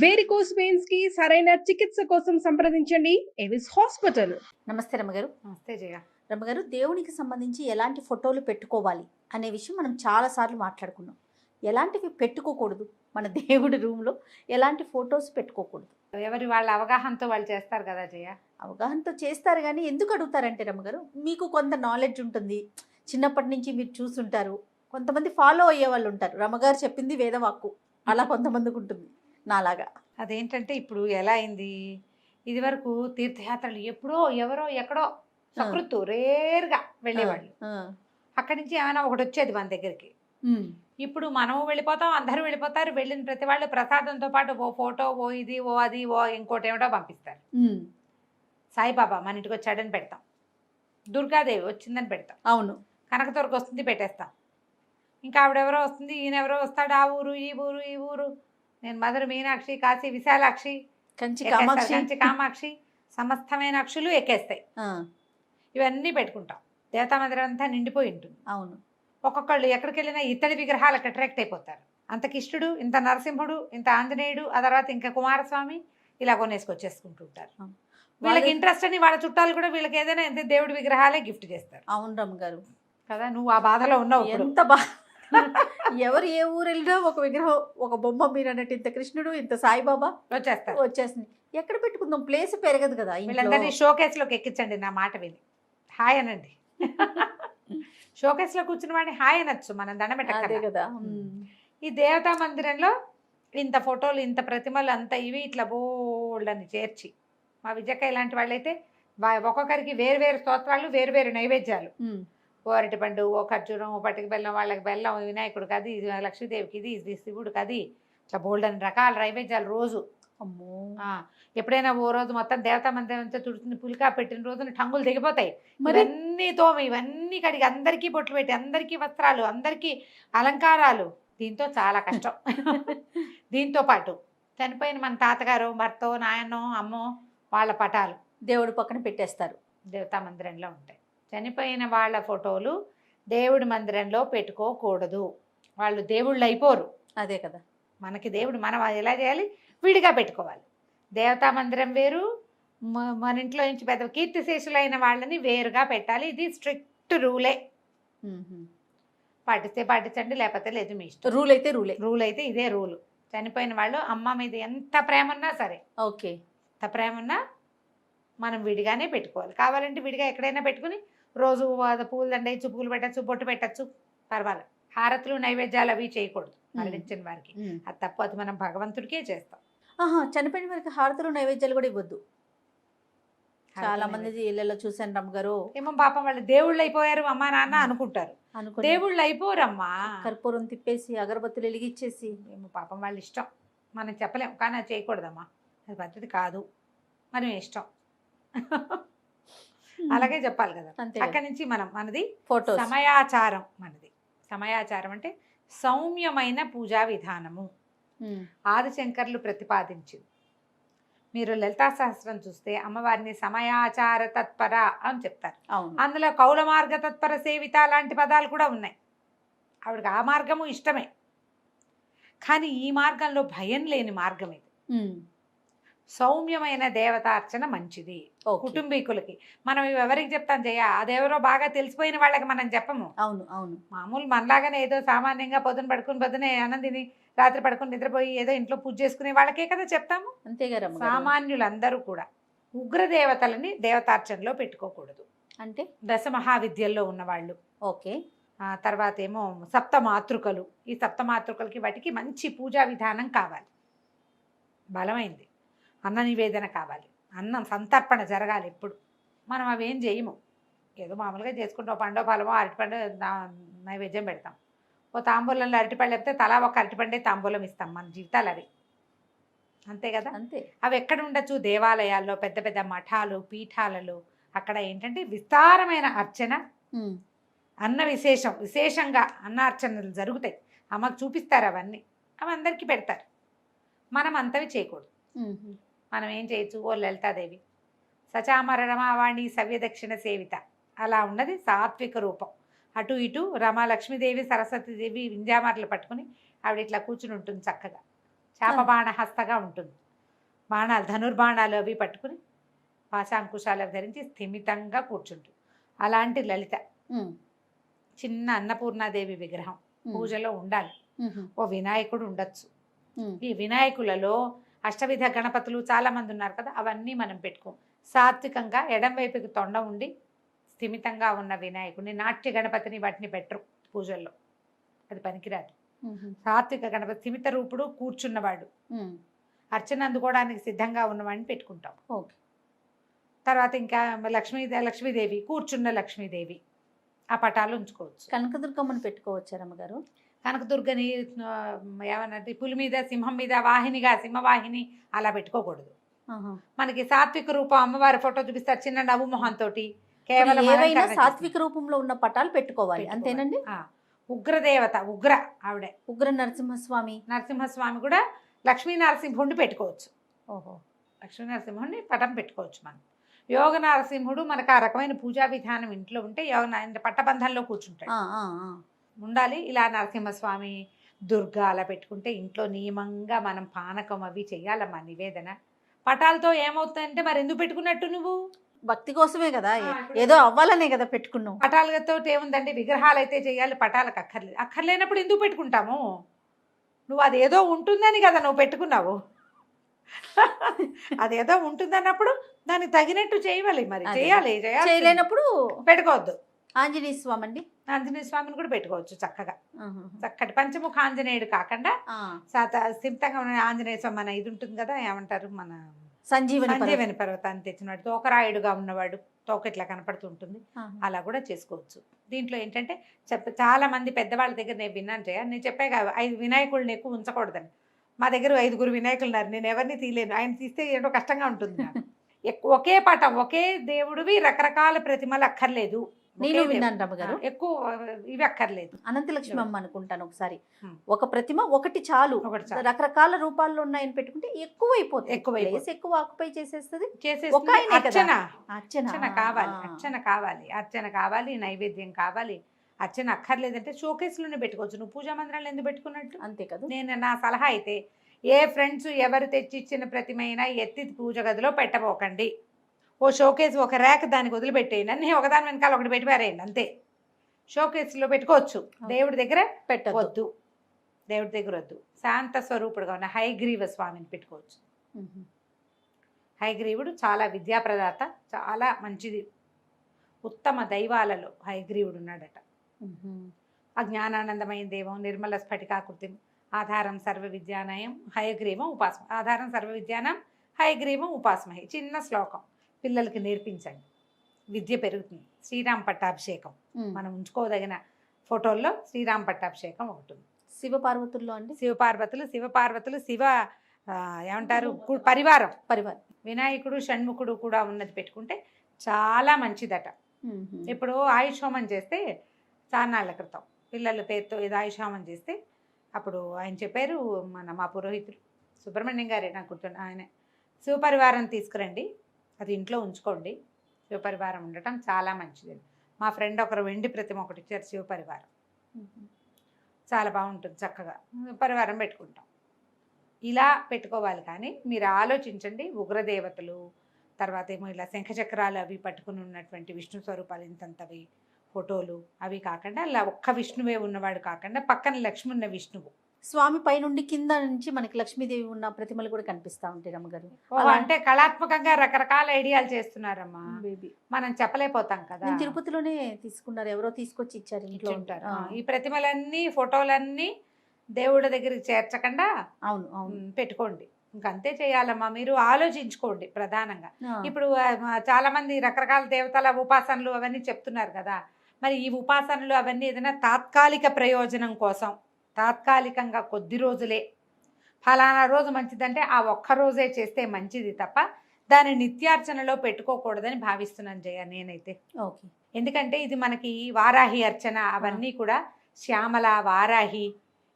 Varicose veins కి సరైన చికిత్స కోసం సంప్రదించండి ఎవిస్ హాస్పిటల్. నమస్తే రమ్మగారు. నమస్తే జయ. రమ్మగారు, దేవునికి సంబంధించి ఎలాంటి ఫోటోలు పెట్టుకోవాలి అనే విషయం మనం చాలాసార్లు మాట్లాడుకున్నాం. ఎలాంటివి పెట్టుకోకూడదు, మన దేవుడి రూమ్లో ఎలాంటి ఫొటోస్ పెట్టుకోకూడదు? ఎవరి వాళ్ళ అవగాహనతో వాళ్ళు చేస్తారు కదా జయ. అవగాహనతో చేస్తారు, కానీ ఎందుకు అడుగుతారంటే రమ్మగారు, మీకు కొంత నాలెడ్జ్ ఉంటుంది, చిన్నప్పటి నుంచి మీరు చూసుంటారు, కొంతమంది ఫాలో అయ్యే వాళ్ళు ఉంటారు. రమ్మగారు చెప్పింది వేదవాక్కు, అలా కొంతమందికి ఉంటుంది నాలాగా. అదేంటంటే ఇప్పుడు ఎలా అయింది, ఇది వరకు తీర్థయాత్రలు ఎప్పుడో ఎవరో ఎక్కడో సకృత్తు రేర్గా వెళ్ళేవాళ్ళు. అక్కడి నుంచి ఏమైనా ఒకటి వచ్చేది మన దగ్గరికి. ఇప్పుడు మనము వెళ్ళిపోతాం, అందరూ వెళ్ళిపోతారు. వెళ్ళిన ప్రతి వాళ్ళు ప్రసాదంతో పాటు ఓ ఫోటో, ఓ ఇది, ఓ అది, ఓ ఇంకోటి ఏమిటో పంపిస్తారు. సాయిబాబా మన ఇంటికి వచ్చాడని పెడతాం, దుర్గాదేవి వచ్చిందని పెడతాం, అవును, కనకదుర్గ వస్తుంది పెట్టేస్తాం, ఇంకా ఆవిడెవరో వస్తుంది, ఈయనెవరో వస్తాడు, ఆ ఊరు ఈ ఊరు ఈ ఊరు. నేను మధుర మీనాక్షి, కాశీ విశాలాక్షి, కంచి కామాక్షి, సమస్తమైన అక్షులు ఎక్కేస్తాయి. ఇవన్నీ పెట్టుకుంటాం. దేవతా మందిరం అంతా నిండిపోయి ఉంటుంది. అవును, ఒక్కొక్కళ్ళు ఎక్కడికి వెళ్ళినా ఇత్తడి విగ్రహాలకు అట్రాక్ట్ అయిపోతారు. అంత కిష్టుడు, ఇంత నరసింహుడు, ఇంత ఆంజనేయుడు, ఆ తర్వాత ఇంకా కుమారస్వామి, ఇలా కొనేసుకొచ్చేసుకుంటుంటారు. వీళ్ళకి ఇంట్రెస్ట్ అని వాళ్ళ చుట్టాలు కూడా వీళ్ళకి ఏదైనా ఎంత దేవుడి విగ్రహాలే గిఫ్ట్ చేస్తారు. అవును రమ్మ గారు కదా, నువ్వు ఆ బాధలో ఉన్నావు. ఎంత బాధ. ఎవరు ఏ ఊరు వెళ్ళినా ఒక విగ్రహం, ఒక బొమ్మ, మీరు అన్నట్టు ఇంత కృష్ణుడు, ఇంత సాయిబాబా వచ్చేసింది. ఎక్కడ పెట్టుకుందాం, ప్లేస్ పెరగదు కదా. వీళ్ళందరినీ షోకేస్లోకి ఎక్కించండి, నా మాట విని హాయ్ అనండి. షోకేస్లో కూర్చున్న వాడిని హాయ్ అనొచ్చు, మనం దండం పెట్టాలి కదా. ఈ దేవతా మందిరంలో ఇంత ఫోటోలు, ఇంత ప్రతిమలు, అంత ఇవి ఇట్లా బోల్డ్ అని చేర్చి, మా విజయక్క ఇలాంటి వాళ్ళైతే ఒక్కొక్కరికి వేరు వేరు స్తోత్రాలు, వేరు వేరు నైవేద్యాలు. ఓ అరటిపండు, ఓ ఖర్జూరం, ఓ పట్టిక బెల్లం, వాళ్ళకి బెల్లం, వినాయకుడికి అది, లక్ష్మీదేవికి ఇది శివుడికి అది, ఇట్లా బోల్డ్ అని రకాల నైవేద్యాలు రోజు. అమ్మో, ఎప్పుడైనా ఓ రోజు మొత్తం దేవతా మందిరంతో తుడుచుని పులికా పెట్టిన రోజున టంగులు దిగిపోతాయి. ఇవన్నీ తోమి, ఇవన్నీ కడిగి, అందరికీ బొట్లు పెట్టి, అందరికీ వస్త్రాలు, అందరికీ అలంకారాలు. దీంతో చాలా కష్టం. దీంతో పాటు చనిపోయిన మన తాతగారు, భర్తో, నాయనో, అమ్మో, వాళ్ళ పటాలు దేవుడి పక్కన పెట్టేస్తారు. దేవతా మందిరంలో ఉంటాయి. చనిపోయిన వాళ్ళ ఫోటోలు దేవుడి మందిరంలో పెట్టుకోకూడదు. వాళ్ళు దేవుళ్ళు అయిపోరు. అదే కదా, మనకి దేవుడు. మనం ఎలా చేయాలి, విడిగా పెట్టుకోవాలి. దేవతా మందిరం వేరు, మన ఇంట్లో నుంచి పెద్ద కీర్తిశేషులైన వాళ్ళని వేరుగా పెట్టాలి. ఇది స్ట్రిక్ట్ రూలే. పాటిస్తే పాటించండి, లేకపోతే లేదు, మీ ఇష్టం. రూల్ అయితే ఇదే రూలు. చనిపోయిన వాళ్ళు అమ్మ మీద ఎంత ప్రేమ ఉన్నా సరే, ఓకే, ఎంత ప్రేమ ఉన్నా మనం విడిగానే పెట్టుకోవాలి. కావాలంటే విడిగా ఎక్కడైనా పెట్టుకుని రోజు పూలు దండ ఇచ్చు, పూలు పెట్టచ్చు, బొట్టు పెట్టచ్చు, పర్వాలేదు. హారతులు, నైవేద్యాలు అవి చేయకూడదు మరణించిన వారికి. అది తప్పు. అది మనం భగవంతుడికే చేస్తాం. చనిపోయిన వారికి హారతులు, నైవేద్యాలు కూడా ఇవ్వద్దు. చాలా మంది ఇళ్ళలో చూసాను రమ్మగారు. ఏమో పాపం వాళ్ళు దేవుళ్ళు అయిపోయారు అమ్మా నాన్న అనుకుంటారు. దేవుళ్ళు అయిపోరమ్మా. కర్పూరం తిప్పేసి, అగరబత్తులు వెలిగించేసి, ఏమో పాపం వాళ్ళ ఇష్టం, మనం చెప్పలేం. కానీ అది చేయకూడదమ్మా, అది పద్ధతి కాదు, మనం ఇష్టం. అలాగే చెప్పాలి కదా. అక్కడి నుంచి మనది ఫోటో సమయాచారం. మనది సమయాచారం అంటే సౌమ్యమైన పూజా విధానము. ఆదిశంకర్లు ప్రతిపాదించింది. మీరు లలితా సహస్రం చూస్తే అమ్మవారిని సమయాచార తత్పర అని చెప్తారు. అందులో కౌల మార్గ తత్పర సేవిత లాంటి పదాలు కూడా ఉన్నాయి. ఆవిడకి ఆ మార్గము ఇష్టమే, కానీ ఈ మార్గంలో భయం లేని మార్గం ఇది. సౌమ్యమైన దేవతార్చన మంచిది కుటుంబీకులకి. మనం ఎవరికి చెప్తాం జయ, అదెవరో బాగా తెలిసిపోయిన వాళ్ళకి మనం చెప్పము. అవును అవును, మామూలు మనలాగానే ఏదో సామాన్యంగా పొద్దునే ఆనందిని రాత్రి పడుకుని నిద్రపోయి ఏదో ఇంట్లో పూజ చేసుకునే వాళ్ళకే కదా చెప్తాము. అంతేగారు. సామాన్యులందరూ కూడా ఉగ్రదేవతలని దేవతార్చనలో పెట్టుకోకూడదు. అంటే దశమహావిద్యల్లో ఉన్నవాళ్ళు, ఓకే. తర్వాత ఏమో సప్తమాతృకలు. ఈ సప్తమాతృకలకి వాటికి మంచి పూజా విధానం కావాలి, బలమైంది. అన్న నివేదన కావాలి, అన్నం సంతర్పణ జరగాలి. ఎప్పుడు మనం అవేం చేయము, ఏదో మామూలుగా చేసుకుంటాం. పండో ఫలమో అరటిపండు నైవేద్యం పెడతాం. ఓ తాంబూలంలో అరటిపండు లేకపోతే తలా ఒక అరటిపండే తాంబూలం ఇస్తాం. మన జీవితాలు అవి అంతే కదా. అంతే. అవి ఎక్కడ ఉండొచ్చు, దేవాలయాల్లో, పెద్ద పెద్ద మఠాలు, పీఠాలలో. అక్కడ ఏంటంటే విస్తారమైన అర్చన, అన్న విశేషంగా అన్నార్చనలు జరుగుతాయి. అమ్మకు చూపిస్తారు అవన్నీ, అవి అందరికీ పెడతారు. మనం అంతవి చేయకూడదు. మనం ఏం చేయొచ్చు, ఓ లలితాదేవి సచామర రమావాణి సవ్యదక్షిణ సేవిత, అలా ఉన్నది సాత్విక రూపం. అటు ఇటు రమా లక్ష్మీదేవి, సరస్వతీదేవి వింజామాటలు పట్టుకుని ఆవిడ ఇట్లా కూర్చుని ఉంటుంది చక్కగా. చేప బాణహస్తగా ఉంటుంది. బాణాలు ధనుర్బాణాలు అవి పట్టుకుని పాశాంకుశాలు అవి ధరించి స్థిమితంగా కూర్చుంటుంది. అలాంటి లలిత చిన్న అన్నపూర్ణాదేవి విగ్రహం పూజలో ఉండాలి. ఓ వినాయకుడు ఉండొచ్చు. ఈ వినాయకులలో అష్టవిధ గణపతులు చాలా మంది ఉన్నారు కదా, అవన్నీ మనం పెట్టుకోం. సాత్వికంగా ఎడం వైపుకి తొండ ఉండి స్థిమితంగా ఉన్న వినాయకుడిని, నాట్య గణపతిని వాటిని పెట్టరు పూజల్లో, అది పనికిరాదు. సాత్విక గణపతి స్థిమిత రూపుడు కూర్చున్నవాడు, అర్చన అందుకోవడానికి సిద్ధంగా ఉన్నవాడిని పెట్టుకుంటాం. ఓకే. తర్వాత ఇంకా లక్ష్మీదేవి కూర్చున్న లక్ష్మీదేవి ఆ పటాలు ఉంచుకోవచ్చు. కనకదుర్గమ్మని పెట్టుకోవచ్చా రమ్మగారు? కనకదుర్గని ఏమన్నది పులి మీద సింహం మీద వాహినిగా సింహవాహిని అలా పెట్టుకోకూడదు. మనకి సాత్విక రూపం అమ్మవారి ఫోటో చూపిస్తారు చిన్న నవ్వు మొహంతో. కేవలం ఏవైనా సాత్విక రూపంలో ఉన్న పటాలు పెట్టుకోవాలి, అంతేనండి? ఉగ్రదేవత ఉగ్ర ఆవిడే ఉగ్ర నరసింహస్వామి. నరసింహస్వామి కూడా లక్ష్మీ నరసింహుడిని పెట్టుకోవచ్చు. ఓహో. లక్ష్మీ నరసింహుడిని పటం పెట్టుకోవచ్చు మనం. యోగ నరసింహుడు మనకు ఆ రకమైన పూజా విధానం ఇంట్లో ఉంటే పట్టబంధంలో కూర్చుంటాడు, ఉండాలి. ఇలా నరసింహస్వామి దుర్గా అలా పెట్టుకుంటే ఇంట్లో నియమంగా మనం పానకం అవి చెయ్యాలమ్మా నివేదన. పటాలతో ఏమవుతుందంటే మరి ఎందుకు పెట్టుకున్నట్టు నువ్వు? భక్తి కోసమే కదా, ఏదో అవ్వాలనే కదా పెట్టుకున్నావు. పటాలతో ఏముందండి, విగ్రహాలు అయితే చేయాలి, పటాలకు అక్కర్లేదు. అక్కర్లేనప్పుడు ఎందుకు పెట్టుకుంటాము? నువ్వు అదేదో ఉంటుందని కదా నువ్వు పెట్టుకున్నావు. అదేదో ఉంటుందన్నప్పుడు దానికి తగినట్టు చేయాలి. మరి చేయాలి, చేయలేనప్పుడు పెట్టుకోవద్దు. ఆంజనేయ స్వామి అండి, ఆంజనేయ స్వామిని కూడా పెట్టుకోవచ్చు చక్కగా. చక్కటి పంచముఖ ఆంజనేయుడు కాకుండా సింపుల్గా ఆంజనేయ స్వామి మన ఇది ఉంటుంది కదా, ఏమంటారు, మన సంజీవని పర్వతాన్ని తెచ్చినవాడు, తోకరాయుడుగా ఉన్నవాడు, తోక ఇట్లా కనపడుతుంటుంది, అలా కూడా చేసుకోవచ్చు. దీంట్లో ఏంటంటే చాలా మంది పెద్దవాళ్ళ దగ్గర నేను విన్నాను నేను చెప్పే 5 వినాయకుళ్ళని ఎక్కువ ఉంచకూడదని. మా దగ్గర 5 వినాయకులు ఉన్నారు, నేను ఎవరిని తీయలేను. ఆయన తీస్తే ఏంటో కష్టంగా ఉంటుంది నాకు. ఒకే పటం ఒకే దేవుడివి రకరకాల ప్రతిమలు అక్కర్లేదు. నేను విన్నాను రమ్మగారు, ఎక్కువ ఇవి అక్కర్లేదు. అనంతలక్ష్మి అమ్మ అనుకుంటాను ఒకసారి, ఒక ప్రతిమ ఒకటి చాలు. రకరకాల రూపాల్లో ఉన్నాయని పెట్టుకుంటే ఎక్కువైపోతుంది, ఎక్కువ ఆక్యుపై చేసేస్తుంది. అర్చన కావాలి, అర్చన కావాలి, నైవేద్యం కావాలి. అర్చన అక్కర్లేదంటే షోకేస్లోనే పెట్టుకోవచ్చు. నువ్వు పూజా మందిరాలు ఎందుకు పెట్టుకున్నట్టు? అంతే కదా. నేను నా సలహా అయితే ఏ ఫ్రెండ్స్ ఎవరు తెచ్చిచ్చిన ప్రతిమైనా ఎత్తి పూజ గదిలో పెట్టబోకండి. ఓ షోకేస్ ఒక ర్యాక్ దానికి వదిలిపెట్టేయండి, అన్నీ ఒకదాని వెనకాల ఒకటి పెట్టి పారేయండి అంతే. షోకేస్లో పెట్టుకోవచ్చు, దేవుడి దగ్గర పెట్టవద్దు. దేవుడి దగ్గర వద్దు. శాంత స్వరూపుడుగా ఉన్న హయగ్రీవ స్వామిని పెట్టుకోవచ్చు. హయగ్రీవుడు చాలా విద్యాప్రదాత, చాలా మంచిది. ఉత్తమ దైవాలలో హయగ్రీవుడు ఉన్నాడట. అజ్ఞానానందమైన దేవం నిర్మల స్ఫటికాకృతి ఆధారం సర్వ విద్యానయం హయగ్రీవం ఉపాసమ. ఆధారం సర్వ విద్యానం హయగ్రీవం ఉపాసమహి. చిన్న శ్లోకం పిల్లలకి నేర్పించండి, విద్య పెరుగుతుంది. శ్రీరామ పట్టాభిషేకం మనం ఉంచుకోదగిన ఫోటోల్లో శ్రీరామ పట్టాభిషేకం ఒకటి ఉంది. శివపార్వతుల్లో అండి, శివపార్వతులు శివ ఏమంటారు పరివారం. వినాయకుడు షణ్ముఖుడు కూడా ఉన్నది పెట్టుకుంటే చాలా మంచిదట. ఇప్పుడు ఆయుష్ హోమం చేస్తే చాన్నాళ్ళ క్రితం పిల్లల పేరుతో ఏదో ఆయుష్ హోమం చేస్తే అప్పుడు ఆయన చెప్పారు, మా పురోహితులు సుబ్రహ్మణ్యం గారే నాకు గుర్తున్నా, ఆయన శివపరివారం తీసుకురండి, అది ఇంట్లో ఉంచుకోండి, శివపరివారం ఉండటం చాలా మంచిది. మా ఫ్రెండ్ ఒకరు వెండి ప్రతిమ ఒకటి ఇచ్చారు శివపరివారం, చాలా బాగుంటుంది, చక్కగా పరివారం పెట్టుకుంటాం. ఇలా పెట్టుకోవాలి. కానీ మీరు ఆలోచించండి, ఉగ్రదేవతలు తర్వాత ఏమో ఇలా శంఖచక్రాలు అవి పట్టుకుని ఉన్నటువంటి విష్ణు స్వరూపాలు ఇంతంతవి ఫోటోలు అవి కాకుండా అలా ఒక్క విష్ణువే ఉన్నవాడు కాకుండా పక్కన లక్ష్మి ఉన్న విష్ణువు. స్వామి పైనుండి కింద నుంచి మనకి లక్ష్మీదేవి ఉన్న ప్రతిమలు కూడా కనిపిస్తూ ఉంటాయి రమ్మగారు. అంటే కళాత్మకంగా రకరకాల ఐడియాలు చేస్తున్నారమ్మా, మనం చెప్పలేకపోతాం కదా. తిరుపతిలోనే తీసుకున్నారు, ఎవరో తీసుకొచ్చి ఇచ్చారు, ఇంట్లో ఉంటారు. ఈ ప్రతిమలన్నీ ఫోటోలన్నీ దేవుడి దగ్గరికి చేర్చకుండా పెట్టుకోండి, ఇంకంతే చేయాలమ్మా. మీరు ఆలోచించుకోండి ప్రధానంగా. ఇప్పుడు చాలా మంది రకరకాల దేవతల ఉపాసనలు అవన్నీ చెప్తున్నారు కదా, మరి ఈ ఉపాసనలు అవన్నీ ఏదైనా తాత్కాలిక ప్రయోజనం కోసం, తాత్కాలికంగా కొద్ది రోజులే, ఫలానా రోజు మంచిదంటే ఆ ఒక్క రోజే చేస్తే మంచిది తప్ప దాన్ని నిత్యార్చనలో పెట్టుకోకూడదని భావిస్తున్నాను జయ నేనైతే. ఓకే. ఎందుకంటే ఇది మనకి వారాహి అర్చన అవన్నీ కూడా శ్యామల వారాహి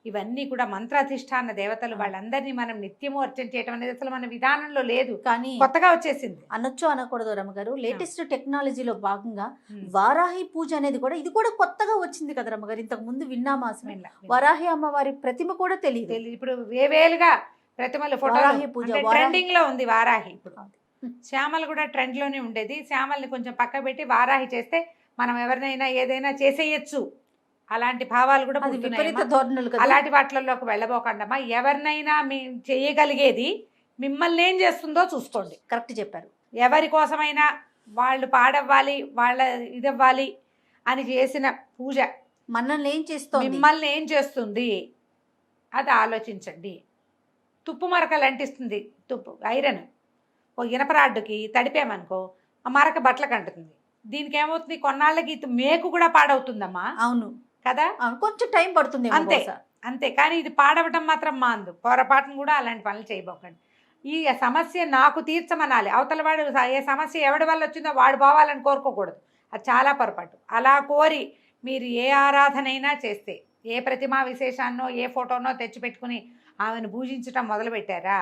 ఇవన్నీ కూడా మంత్రాధిష్టాన దేవతలు, వాళ్ళందరినీ మనం నిత్యము అర్చన చేయటం అనేది అసలు మన విధానంలో లేదు, కానీ కొత్తగా వచ్చేసింది. అనొచ్చు అనకూడదు రమ్మగారు, లేటెస్ట్ టెక్నాలజీలో భాగంగా వారాహి పూజ అనేది కూడా ఇది కూడా కొత్తగా వచ్చింది కదా రమ్మగారు. ఇంతకు ముందు విన్నామా? వారాహి అమ్మవారి ప్రతిమ కూడా తెలియదు. ఇప్పుడు వేవేలుగా ప్రతిమలు వారాహి పూజ, ఫోటోలు వారాహి. ట్రెండింగ్ లో ఉంది వారాహి ఇప్పుడు. అవును. శ్యామలు కూడా ట్రెండ్ లోనే ఉండేది. శ్యామల్ని కొంచెం పక్క పెట్టి వారాహి చేస్తే మనం ఎవరినైనా ఏదైనా చేసేయచ్చు. అలాంటి భావాలు కూడా అది విపరీత పుడుతున్నాయమ్మా. ధోరణులు కదా. అలాంటి వాటిల్లోకి వెళ్ళబోకండమ్మా. ఎవరినైనా మీ చేయగలిగేది మిమ్మల్ని ఏం చేస్తుందో చూసుకోండి. కరెక్ట్ చెప్పారు. ఎవరి కోసమైనా వాళ్ళు పాడవ్వాలి, వాళ్ళ ఇదవ్వాలి అని చేసిన పూజ మనల్ని ఏం చేస్తోంది? మిమ్మల్ని ఏం చేస్తుంది అది ఆలోచించండి. తుప్పు మరకలు అంటిస్తుంది. తుప్పు ఐరన్ ఓ ఇనపరాడ్డుకి తడిపామనుకో ఆ మరక బట్టలకు అంటుతుంది. దీనికి ఏమవుతుంది, కొన్నాళ్ళకి మేకు కూడా పాడవుతుందమ్మా అవును కదా. అవును, కొంచెం టైం పడుతుంది అంతే అంతే. కానీ ఇది పాడవటం మాత్రం మాందు. పొరపాటును కూడా అలాంటి పనులు చేయబోకండి. ఈ సమస్య నాకు తీర్చమనాలి. అవతల వాడు ఏ సమస్య ఎవడి వల్ల వచ్చిందో వాడు పోవాలని కోరుకోకూడదు. అది చాలా పొరపాటు. అలా కోరి మీరు ఏ ఆరాధనైనా చేస్తే, ఏ ప్రతిమా విశేషాన్నో ఏ ఫోటోనో తెచ్చిపెట్టుకుని ఆమెను పూజించటం మొదలుపెట్టారా,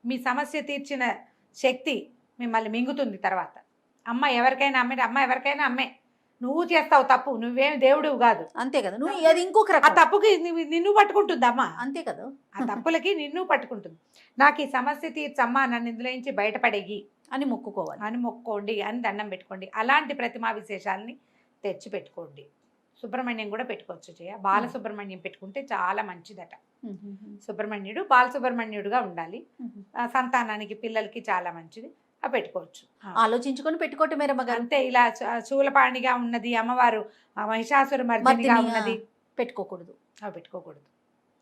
మీ సమస్య తీర్చిన శక్తి మిమ్మల్ని మింగుతుంది తర్వాత. అమ్మ ఎవరికైనా అమ్మే, అమ్మ ఎవరికైనా అమ్మే. నువ్వు చేస్తావు తప్పు, నువ్వేమి దేవుడివి కాదు. అంతే కదా. నువ్వు అది ఇంకొక ఆ రకం. తప్పుకి నిన్ను పట్టుకుంటుంది అమ్మ. అంతే కదా. ఆ తప్పులకి నిన్ను పట్టుకుంటుంది. నాకు ఈ సమస్య తీర్చమ్మా, నన్ను ఇందులో నుంచి బయటపడేయి అని మొక్కుకోవాలి. అని మొక్కోండి, అని దండం పెట్టుకోండి. అలాంటి ప్రతిమా విశేషాలని తెచ్చి పెట్టుకోండి. సుబ్రహ్మణ్యం కూడా పెట్టుకోవచ్చు. బాలసుబ్రహ్మణ్యం పెట్టుకుంటే చాలా మంచిదట. సుబ్రహ్మణ్యుడు బాలసుబ్రహ్మణ్యుడుగా ఉండాలి. సంతానానికి పిల్లలకి చాలా మంచిది. అవి పెట్టుకోవచ్చు. ఆలోచించుకొని పెట్టుకోవటమే రమ్మగారు. అంతే. ఇలా శూలపాణిగా ఉన్నది అమ్మవారు, మహిషాసుర మర్దినిగా ఉన్నది పెట్టుకోకూడదు. అవి పెట్టుకోకూడదు.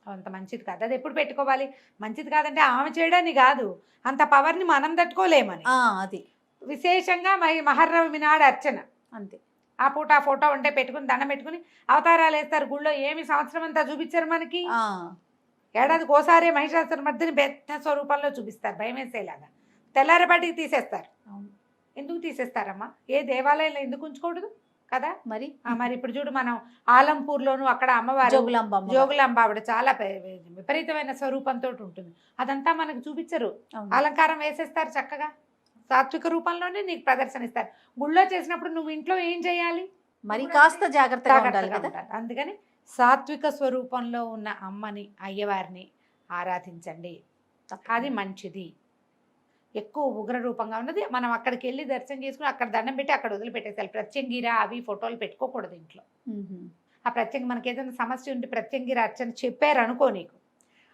అంత మంచిది కాదు. అది ఎప్పుడు పెట్టుకోవాలి? మంచిది కాదంటే ఆమె చేయడానికి కాదు, అంత పవర్ని మనం తట్టుకోలేమని. అది విశేషంగా మహర్నవమి నాడు అర్చన. అంతే. ఆ పూట ఆ ఫోటో ఉంటే పెట్టుకుని దండం పెట్టుకుని అవతారాలు వేస్తారు గుళ్ళో. ఏమి సంవత్సరం అంతా చూపించారు మనకి. ఏడాదికి ఓసారి మహిషాసుర మర్దిని పెద్ద స్వరూపంలో చూపిస్తారు, భయం వేసేలాగా. తెల్లారేపాటికి తీసేస్తారు. ఎందుకు తీసేస్తారమ్మా? ఏ దేవాలయంలో ఎందుకు ఉంచకూడదు కదా. మరి మరి ఇప్పుడు చూడు, మనం ఆలంపూర్లోను అక్కడ అమ్మవారు జోగులాంబ ఆవిడ చాలా విపరీతమైన స్వరూపంతో ఉంటుంది. అదంతా మనకు చూపించరు, అలంకారం వేసేస్తారు చక్కగా. సాత్విక రూపంలోనే నీకు ప్రదర్శన ఇస్తారు. గుళ్ళో చేసినప్పుడు నువ్వు ఇంట్లో ఏం చేయాలి? మరి కాస్త జాగ్రత్తగా ఉండాలి కదా. అందుకని సాత్విక స్వరూపంలో ఉన్న అమ్మని, అయ్యవారిని ఆరాధించండి. అది మంచిది. ఎక్కువ ఉగ్ర రూపంగా ఉన్నది మనం అక్కడికి వెళ్ళి దర్శనం చేసుకుని అక్కడ దండం పెట్టి అక్కడ వదిలిపెట్టేసాలి. ప్రత్యంగిర అవి ఫోటోలు పెట్టుకోకూడదు ఇంట్లో. ఆ ప్రత్యంగి మనకి ఏదైనా సమస్య ఉంటే ప్రత్యంగిర అర్చన చెప్పారు అనుకో, నీకు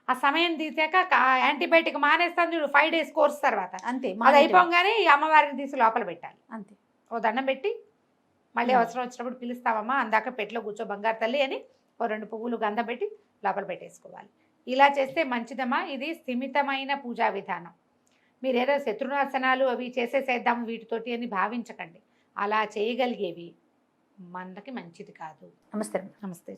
ఆ సమయం తీసాక యాంటీబయాటిక్ మానేస్తాను చూడు 5 days కోర్స్ తర్వాత. అంతే. అది అయిపోగానే ఈ అమ్మవారిని తీసి లోపల పెట్టాలి. అంతే. ఓ దండం పెట్టి మళ్ళీ అవసరం వచ్చినప్పుడు పిలుస్తావమ్మా, అందాక పెట్లో కూర్చో బంగారు తల్లి అని ఓ 2 పువ్వులు గంధం పెట్టి లోపల పెట్టేసుకోవాలి. ఇలా చేస్తే మంచిదమ్మా. ఇది స్థిమితమైన పూజా విధానం. మీరేదో శత్రునాశనాలు అవి చేసేసేద్దాము వీటితోటి అని భావించకండి. అలా చేయగలిగేవి మనకి మంచిది కాదు. నమస్తే. నమస్తే.